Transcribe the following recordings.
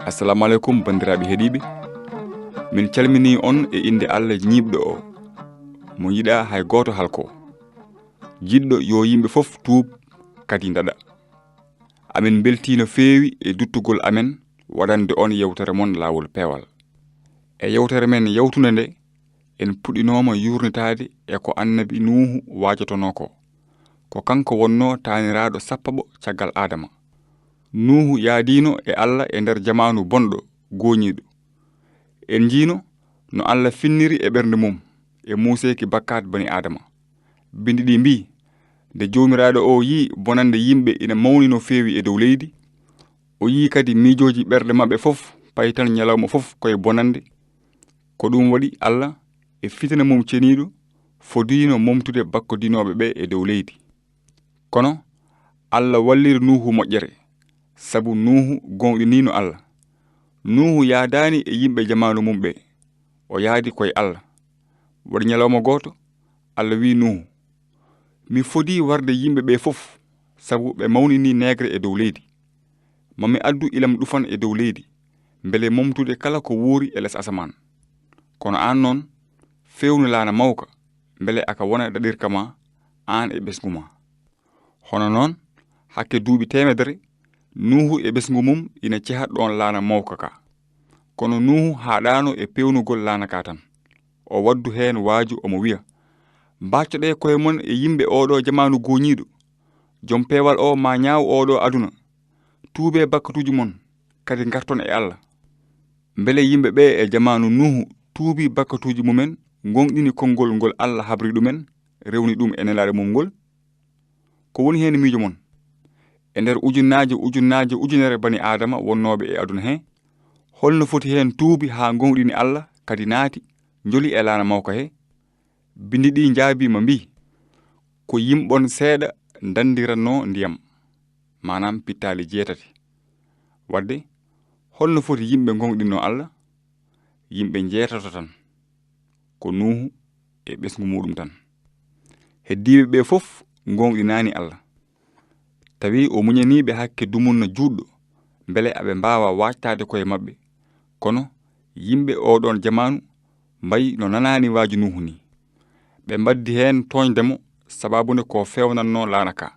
Assalamu alaikum bandiraɓe heeɗiɓe. Min calmini on e inde Allah ñiɓɗo o mo yiɗa hay goto halko. Jiɗɗo yo yimɓe fof tuub kadi ndaɗa. Amin belti no feewi e duttugol amen waɗande on yewtere mon laawol peewal. E yewtere men yawtuna nde en puɗɗinoma yurnitade e ko Annabi Nuuhu wajotono ko kanko wonno taaniraɗo sappaɓo caggal Adama. Nuuhu yaadino e Allah e nder jamanu bonɗo goñiɗo. En jiino no Allah finniri e ɓernde mum e muuseki bakkat bani Adama. Bindi ɗi mbi nde jomiraɗo o yi bonande yimɓe ina mawni no feewi e dow leydi, o yi kadi miijoji ɓerde maɓɓe fof paytan ñalawma fof koye bonande, ko ɗum waɗi Allah e fitina mum ceniɗo fodino momtude bakkodinoɓe ɓe e dow leydi. Kono Allah walliri Nuuhu moƴƴere, sabu Nuuhu gonɗinino Allah. Nuuhu yaadani e yimɓe jamanu mum ɓe, o yaadi koye Allah. Waɗi ñalawma goto Allah wi Nuuhu, mi fodi warde yimɓe ɓe fof sabu ɓe mawnini negre e dow leydi. Mami addu ilam dufan e dow leydi mbele momtude kala ko woori e les asaman. Kono an noon fewnu laana mawka mbele aka wona ɗaɗirka ma an e ɓesgu ma. Hono noon hakke duuɓi temedere Nuuhu e ɓesgu mum ina cehat ɗon laana mawka ka. Kono Nuuhu haɗano e pewnugol laana ka tan. O waddu heen waaju omo wiya, mbaccoɗe koye mon e yimɓe oɗo jamanu goñiɗo. Jom peewal o ma ñaaw oɗo aduna. Tuube bakkatuji mon kadi garton e Allah. Mbele yimɓe ɓe e jamanu Nuuhu tuubi bakkatuji mumen, gonɗini konngol ngol Allah habri ɗumen, rewni ɗum e nelaɗe mum ngol. Ko woni heen miijo mon? E nder ujunere bani Adama wonnoɓe e aduna he, holno foti heen tuubi ha gonɗini Allah kadi naati joli e laana mawka he. Bindi ɗi jaabima mbi ko yimɓon seeɗa dandiranno ndiyam, manam pittali 8. Wadde holno foti yimɓe gonɗinno Allah? Yimɓe 8 tan, ko Nuuhu e ɓesgu muɗum tan. Heddiɓe ɓe fof gonɗinani Allah, tawi o muñaniɓe hakke dumunna juɗɗo mbele aɓe mbawa wattade koye maɓɓe. Kono yimɓe oɗon jamanu mbayi no nanani waaju Nuuhu ni. Ɓe mbaddi heen toñdemo sababunde ko fewnanno laana ka.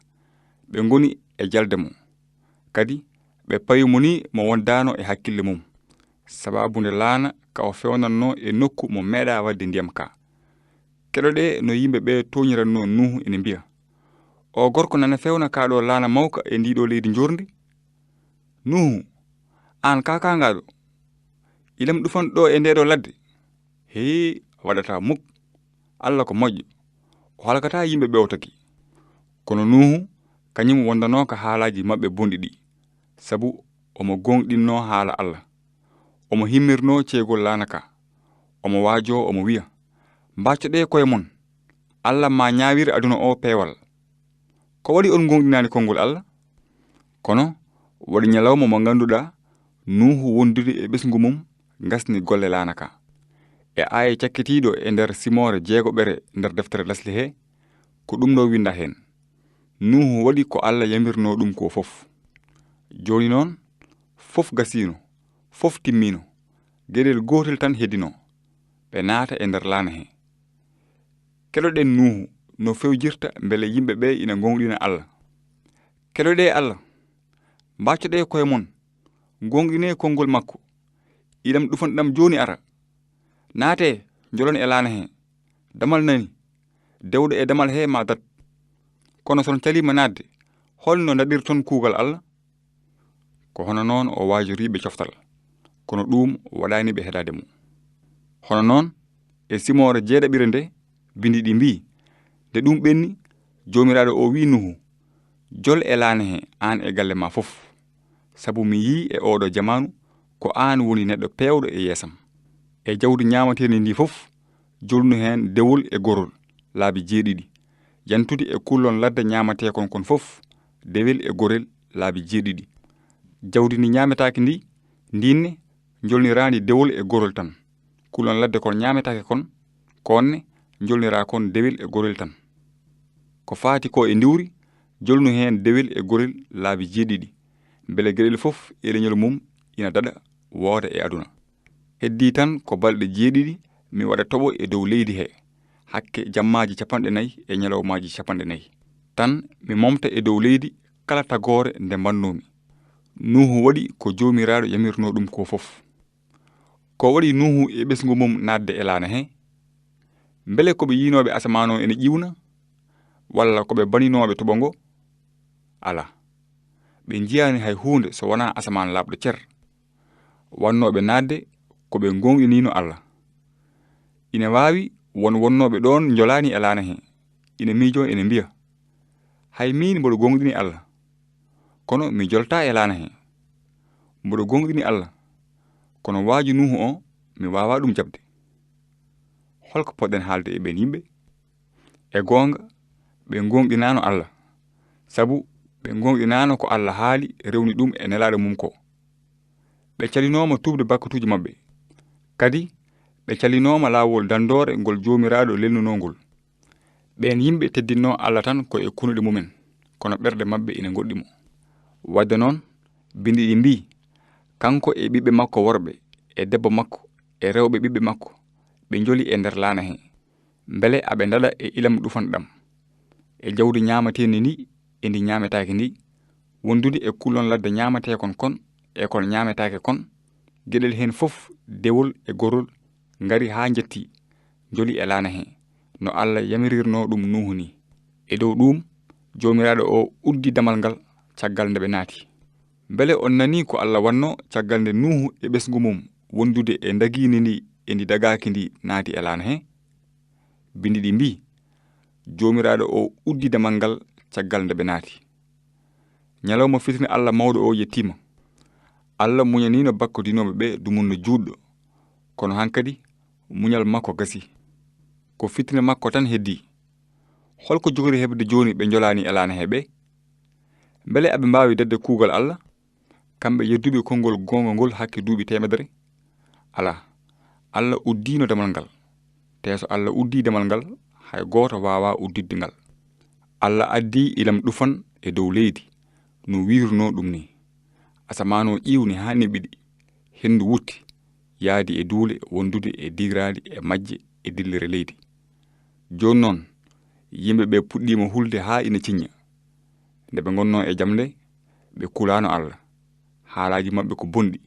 Ɓe ngoni e jaldemo kadi ɓe payimo ni mo wondano e hakkille mum, sababunde laana ka o fewnanno e nokku mo meeɗa wadde ndiyam ka. Keɗoɗe no yimɓe ɓe toñiranno Nuuhu ene mbiya, o gorko nana fewna kaɗo laana mawka e ndiɗo leydi jorndi. Nuuhu, an kakangaɗo ilam ɗufan ɗo e ndeɗo ladde. Hee, waɗata muk, Allah ko moƴƴo, o halkata yimɓe ɓe o tagi. Kono Nuuhu kañum wondano ka haalaji maɓɓe bonɗi ɗi, sabu omo gonɗinno haala Allah. Omo himmirno ceegol laana ka. Omo waajo omo wiya, mbaccoɗe koye mon, Allah ma ñaawir aduna o peewal. Ko waɗi on gonɗinani konngol Allah? Kono waɗi ñalawma mo ganduɗa Nuuhu wondude e ɓesgu mum gasni golle laana ka. E aya cakkitiɗo e nder Simore 6 nder deftere lasli he, ko ɗum ɗo winda hen. Nuuhu waɗi ko Allah yamirno ɗum ko fof. Joni noon fof gasino, fof timmino, gueɗel gotel tan heddino, ɓe naata e nder laana he. Keɗoɗen Nuuhu no fewjirta mbele yimɓe ɓe ina gonɗina Allah. Keɗoɗe Allah, mbaccoɗe koye mon, gonɗine konngol makko, ilam ɗufanɗam joni ara. Naate jolon e laana he, damal nani, dewɗo e damal he ma dat. Kono son calima nadde, holno daɗirton kuugal Allah? Ko hono noon o waajoriɓe coftal, kono ɗum waɗani ɓe heɗade mum. Hono noon e Simore 7 nde bindi ɗi mbi, nde ɗum ɓenni jomiraɗo o wi Nuuhu, jol e laana he an e galle ma fof, sabu mi yi e oɗo jamanu ko an woni neɗɗo pewɗo e yeesam. E jawdi ñamatedi ndi fof jolnu hen dewol e gorol laabi 7, yantude e kullon ladde ñaamate kon fof dewel e gorel laabi jeeɗiɗi. Jawdi ni ñaametaaki ndi ndinne jolniraandi dewol e gorol tan. Kullon ladde kon ñaametaake kon konne jolniraa kon dewel e gorel tan. Ko faati ko e ndiwri jolnu heen dewel e gorel laabi jeeɗiɗi mbele geɗel fof e leñol mum ina daɗa wooda e aduna. Heddii tan ko balɗe jeeɗiɗi mi waɗa toɓo e dow leydi he hakke jammaaji 40 e ñalawmaaji 40 tan mi momta e dow leydi kala tagoore nde mbannoomi. Nuuhu waɗi ko joomiraaɗo yamirnoo ɗum ko fof. Ko waɗi Nuuhu e ɓesngu mum naatde e laana he? Mbele ko ɓe yiinooɓe asamaan o ene ƴiwna walla ko ɓe baninooɓe toɓo ngo? Ala, ɓe njiyaani hay huunde so wonaa asamaan laaɓɗo cer. Wannooɓe naatde ko ɓe gonɗiniino Allah. Ine waawi wonnooɓe ɗoon njolaani e laana he ine miijo ene mbiya hay min mboɗo gonɗini Allah kono mi jolta e laana he. Mboɗo gonɗini Allah kono waaju Nuuhu o mi waawa ɗum jabde. Holko poɗɗen haalde e ɓen yimɓe? E goonga ɓe gonɗinaano Allah sabu ɓe gonɗinaano ko Allah haali rewni ɗum e nelaaɗo mum ko. Ɓe calinooma tuubde bakkatuuji maɓɓe kadi ɓe calinooma laawol dandoore ngol joomiraaɗo lelnunoo ngol. Ɓeen yimɓe teddinoo Allah tan ko e kunuɗe mumen kono ɓerɗe maɓɓe ina goɗɗi mo. Wadde noon bindi ɗi mbii kanko e ɓiɓɓe makko worɓe e debbo makko e rewɓe ɓiɓɓe makko ɓe njoli e nder laana he mbele aɓe ndaɗa e ilam dufan ɗam e jawdi ñaamateeni ndi e ndi ñaametaake ndi wondude e kullon ladde ñaamateekon kon e kon ñaametaake kon geɗel heen fof dewol e gorol ngari haa njetti njoli e laana he no Allah yamirirnoo ɗum Nuuhu ni. E dow ɗum joomiraaɗo o uddi damal ngal caggal nde ɓe naati. Mbele on nanii ko Allah wannoo caggal nde Nuuhu e ɓesngu mum wondude e ndagiini ndi e ndi dagaaki ndi naati e laana he? Bindi ɗi mbii joomiraaɗo o uddi damal ngal caggal nde ɓe naati. Ñalawma fitini Allah mawɗo o yettiima. Allah muñaniino bakkodinooɓe ɓe dumunno juutɗo kono hankadi muñal makko gasi. Ko fitine makko tan heddii. Holko jogori heɓde jooni ɓe njolaani e laana he ɓe? Mbele aɓe mbaawi dadde kuugal Allah kamɓe yedduɓe konngol goonga ngol hakke duuɓi 100? Ala, Allah uddiino damal ngal te so Allah uddii damal ngal hay gooto waawaa uddidde ngal. Allah addii ilam dufan e dow leydi no wiirnoo ɗum ni. Asamaan o ƴiwni haa neɓiɗi henndu wutti yaadi e duule wondude e digraali e majje e dillere leydi. Jooni noon yimɓe ɓe puɗɗiima hulde haa ina ciñña. Nde ɓe ngonnoo e jam nde ɓe kulaano Allah. Haalaaji maɓɓe ko bonɗi,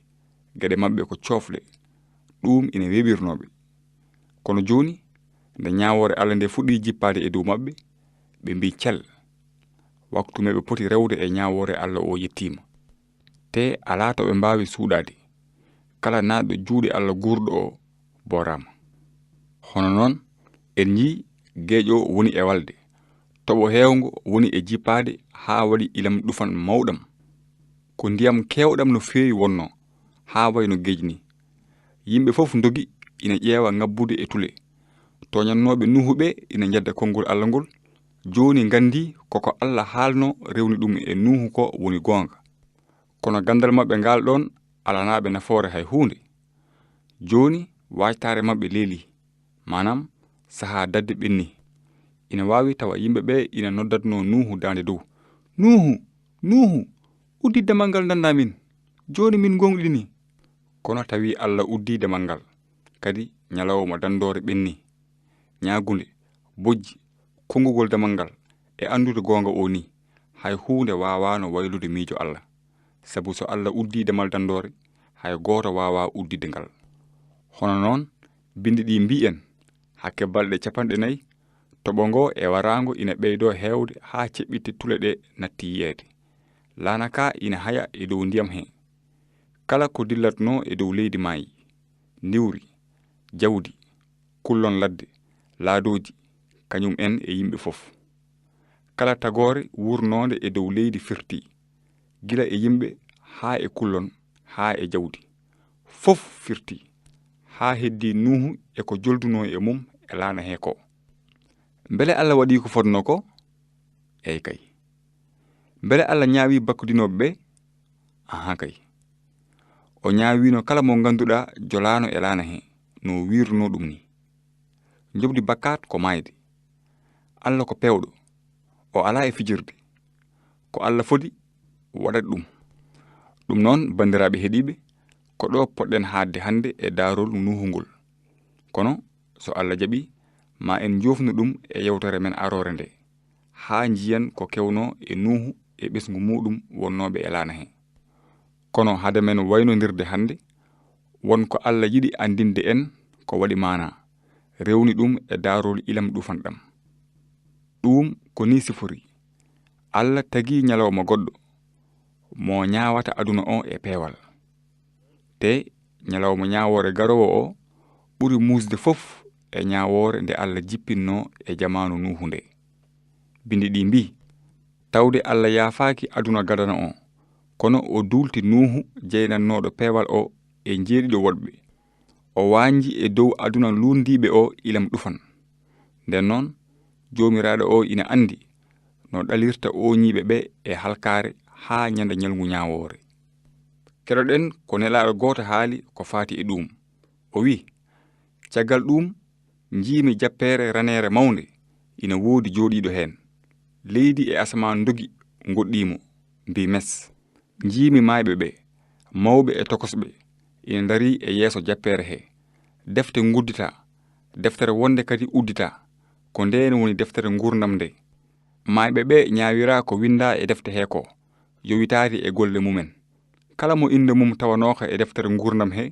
geɗe maɓɓe ko coofle. Ɗum ina weɓirnooɓe. Kono jooni nde ñaawoore Allah nde fuɗɗii jippaade e dow maɓɓe ɓe mbii cel. Waktu meɓe poti rewde e ñaawoore Allah o yettiima. Te alaa to ɓe mbaawi suuɗaade. Kala naaɗɗo juuɗe Allah guurɗo o booraama. Hono noon en njii geeƴo woni e walde. Toɓo heewngo woni e jippaade haa waɗi ilam dufan mawɗam. Ko ndiyam keewɗam no feewi wonnoo haa way no geeƴi ni. Yimɓe fof ndogi ina ƴeewa ngabbude e tule. Toñannooɓe Nuuhu ɓe ina njadda konngol Allah ngol. Jooni nganndi koko Allah haalnoo rewni ɗum e Nuuhu ko woni goonga. Kono gandal maɓɓe ngal ɗon alanaaɓe nafoore hay huunde. Jooni waajtaare maɓɓe leeli manam sahaa dadde ɓenni. Ina waawi tawa yimɓe ɓe ina noddatnoo Nuuhu daande dow. Nuuhu uddi damal ngal ndanna min jooni min gonɗini. Kono tawi Allah uddi damal ngal kadi ñalawma dandoore ɓenni ñaagunde bojji konngugol damal ngal e andude goonga o ni hay huunde waawaano waylude miijo Allah sabu so Allah uddi damal dandoore hay gooto waawaa uddide ngal. Hono noon bindi ɗi mbii en hakke balɗe 40 toɓo ngo e waraango ina ɓeydoo heewde haa ceɓɓitte tule ɗe natti yiyeede. Laana ka ina haya e dow ndiyam hee. Kala ko dillatnoo e dow leydi maayi, ndiwri, jawdi, kullon ladde, laadooji, kañum en e yimɓe fof. Kala tagoore wurnoonde e dow leydi firtii, gila e yimɓe haa e kullon haa e jawdi. Fof firtii haa heddii Nuuhu e ko joldunoo e mum e laana hee ko. Mbele Allah waɗii ko fotnoo ko? eyi kay. Mbele Allah ñaawi bakkudinoɓe ɓe? Aha kay. O ñaawino kala mo ganduɗa jolano e laana he no wirno ɗum ni. Jobdi bakkat ko mayde. Allah ko pewɗo. O ala e fijirde. Ko Allah fodi waɗat ɗum. Ɗum noon bandiraɓe heɗiɓe ko ɗo poɗɗen haadde hande e daarol Nuuhu ngol. Kono so Allah jaɓi ma en jofnu ɗum e yewtere men arore nde haa njiyan ko kewno e Nuuhu e ɓesgu muɗum wonnoɓe e laana he. Kono hade men waynondirde hande won ko Allah yiɗi andinde en ko waɗi mana rewni ɗum e daarol ilam dufan ɗam. Ɗum ko ni sifori. Allah tagi ñalawma goɗɗo mo ñaawata aduna o e peewal. Te ñalawma ñaawore garowo o ɓuri muusde fof e ñaawore nde Allah jippinno e jamanu Nuuhu nde. Bindi ɗi mbi tawde Allah yaafaaki aduna gadana o kono o duulti Nuuhu jeynannoɗo peewal o e jeeɗiɗo woɗɓe. O waanji e dow aduna lundiɓe o ilam dufan. Nden noon jomiraɗo o ina andi no ɗalirta o ñiɓe ɓe e halkare haa ñande ñalngu ñaawore. Keɗoɗen ko nelaɗo goto haali ko faati e ɗum. O wi caggal ɗum jiimi jappere ranere mawnde ina woodi jooɗiɗo heen. Leydi e asaman dogi goɗɗimo mbi mes. Jiimi mayɓe ɓe mawɓe e tokosɓe ina dari e yeeso jappere he. Defte nguddita, deftere wonde kadi uddita, ko ndeen woni deftere ngurdam nde. Mayɓe ɓe ñaawira ko winda e defte he ko yowitaati e golle mumen. Kala mo inde mum tawanoka e deftere ngurdam he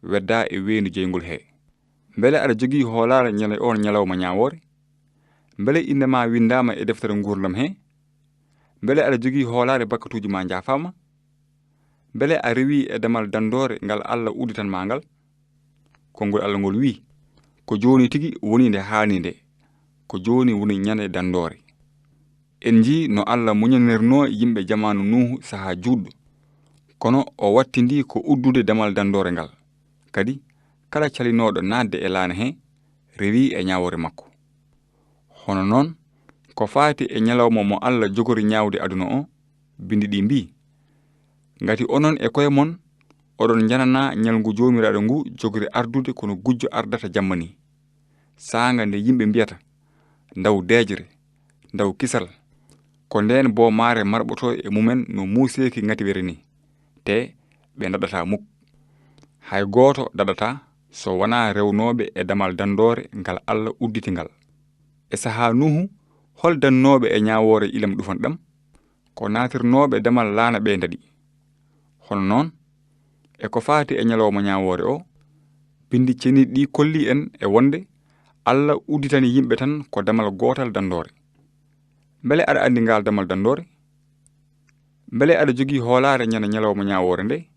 wedda e weendu jeygol he. Mbele aɗa jogii hoolaare ñande on ñalawma ñaawore? Mbele inde ma windama e deftere ngurdam he? Mbele aɗa jogii hoolaare bakkatuji ma jaafama? Mbele a rewi e damal dandore ngal Allah udditan ma ngal? Konngol Allah ngol wi ko joni tigi woni nde haani nde, ko joni woni ñande dandore. En ji no Allah muñanirno yimɓe jamanu Nuuhu saha juɗɗo, kono o wattindi ko uddude damal dandore ngal. Kadi kala calinoɗo nadde e laana he rewi e ñawore makko. Hono noon ko faati e ñalawma mo Allah jogori ñaawde aduna o, bindi ɗi mbi ngati onon e koye mon oɗon janana ñalngu jomiraɗo ngu jogori ardude kono gujjo ardata jamma ni. Saanga nde yimɓe mbiyata ndaw deejre, ndaw kisal, ko ndeen bo maare marɓoto e mumen no muuseeki ngati were ni. Te ɓe daɗata muk. Hay gooto daɗata so wona rewnoɓe e damal dandore ngal Allah udditi ngal. E saha Nuuhu hol dannoɓe e ñaawore ilam dufan ɗam? Ko naatirnoɓe damal laana ɓe ndaɗi. Hono noon e ko faati e ñalawma ñaawore o, bindi ceniɗi ɗi kolli en e wonde Allah udditani yimɓe tan ko damal gootal dandore. Mbele aɗa andi ngal damal dandore? Mbele aɗa jogii hoolaare ñande ñalawma ñaawore nde?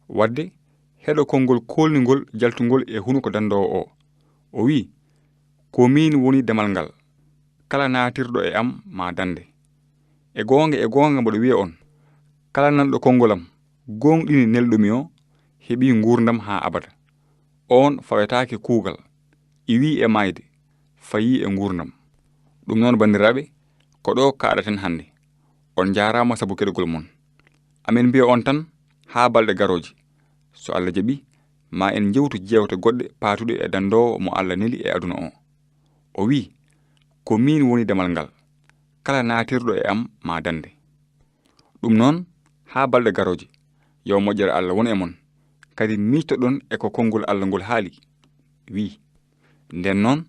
Wadde heɗo konngol kolningol jaltungol e hunuko dandowo o. O wi ko min woni damal ngal, kala naatirɗo e am ma dande. E goonga mboɗo wiya on, kala nanɗo konngolam gonɗini nelɗumi o heɓi ngurdam ha abada. On fawetaake kuugal, iwi e mayde, fayi e ngurdam. Ɗum noon bandiraɓe ko ɗo kaɗaten hande. On jarama sabu keɗogol mon. Amen mbiya on tan ha balɗe garoje. So Allah jaɓi ma en jewtu jewte goɗɗe paatuɗe e dandowo mo Allah neli e aduna o. O wi ko min woni damal ngal, kala naatirɗo e am ma dande. Ɗum noon ha balɗe garoje yo moƴƴere Allah won e mon, kadi miitoɗon e ko konngol Allah ngol haali. Wi nden noon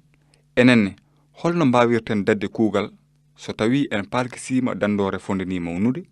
enenne holno mbawirten dadde kuugal so tawi en palkisima dandore fondini mawnude?